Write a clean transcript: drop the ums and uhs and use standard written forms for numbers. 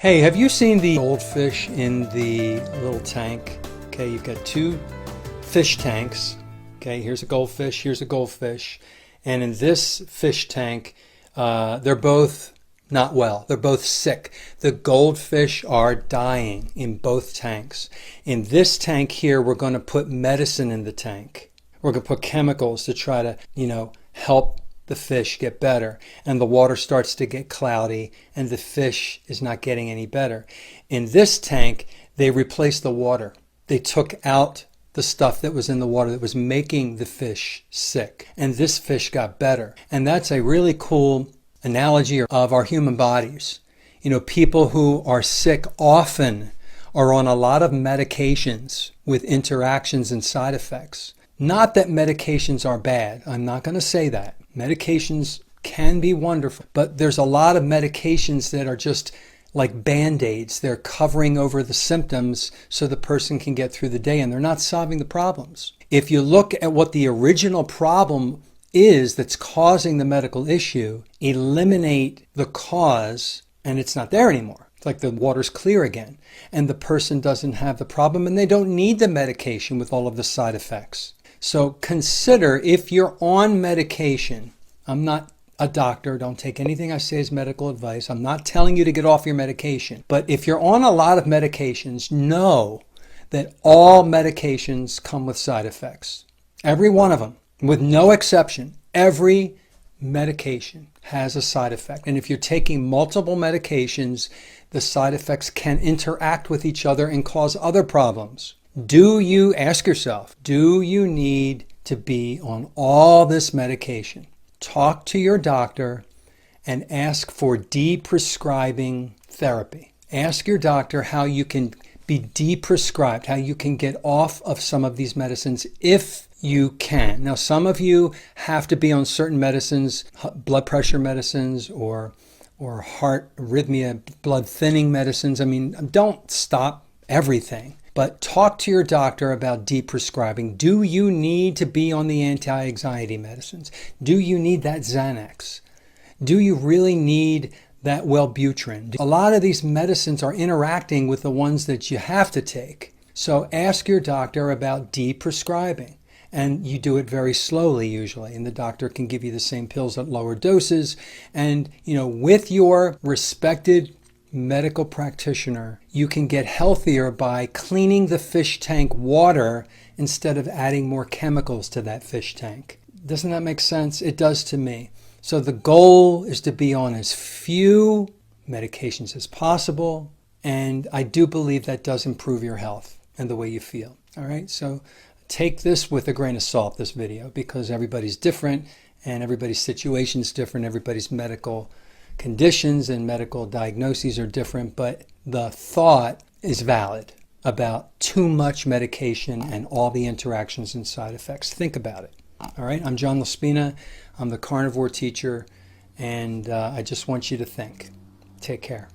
Hey, have you seen the goldfish in the little tank? Okay, you've got two fish tanks. Okay, here's a goldfish, here's a goldfish. And in this fish tank, they're both not well. They're both sick. The goldfish are dying in both tanks. In this tank here, we're going to put medicine in the tank. We're going to put chemicals to try to, help the fish get better, and the water starts to get cloudy and the fish is not getting any better. In this tank, they replaced the water. They took out the stuff that was in the water that was making the fish sick, and this fish got better. And that's a really cool analogy of our human bodies. People who are sick often are on a lot of medications with interactions and side effects. Not that medications are bad. I'm not going to say that. Medications can be wonderful, but there's a lot of medications that are just like Band-Aids. They're covering over the symptoms so the person can get through the day, and they're not solving the problems. If you look at what the original problem is that's causing the medical issue, eliminate the cause, and it's not there anymore. It's like the water's clear again, and the person doesn't have the problem, and they don't need the medication with all of the side effects. So consider, if you're on medication, I'm not a doctor, don't take anything I say as medical advice. I'm not telling you to get off your medication. But if you're on a lot of medications, know that all medications come with side effects. Every one of them, with no exception. Every medication has a side effect. And if you're taking multiple medications, the side effects can interact with each other and cause other problems. Ask yourself, do you need to be on all this medication? Talk to your doctor and ask for de-prescribing therapy. Ask your doctor how you can be de-prescribed, how you can get off of some of these medicines if you can. Now, some of you have to be on certain medicines, blood pressure medicines or heart arrhythmia, blood thinning medicines. Don't stop everything. But talk to your doctor about de-prescribing. Do you need to be on the anti-anxiety medicines? Do you need that Xanax? Do you really need that Wellbutrin? A lot of these medicines are interacting with the ones that you have to take. So ask your doctor about de-prescribing. And you do it very slowly usually. And the doctor can give you the same pills at lower doses. And, with your respected medical practitioner, you can get healthier by cleaning the fish tank water instead of adding more chemicals to that fish tank. Doesn't that make sense? It does to me. So the goal is to be on as few medications as possible, and I do believe that does improve your health and the way you feel. All right, so take this with a grain of salt, this video, because everybody's different and everybody's situation is different, everybody's medical conditions and medical diagnoses are different, but the thought is valid about too much medication and all the interactions and side effects. Think about it. All right, I'm John Laspina. I'm the Carnivore teacher, and I just want you to think. Take care.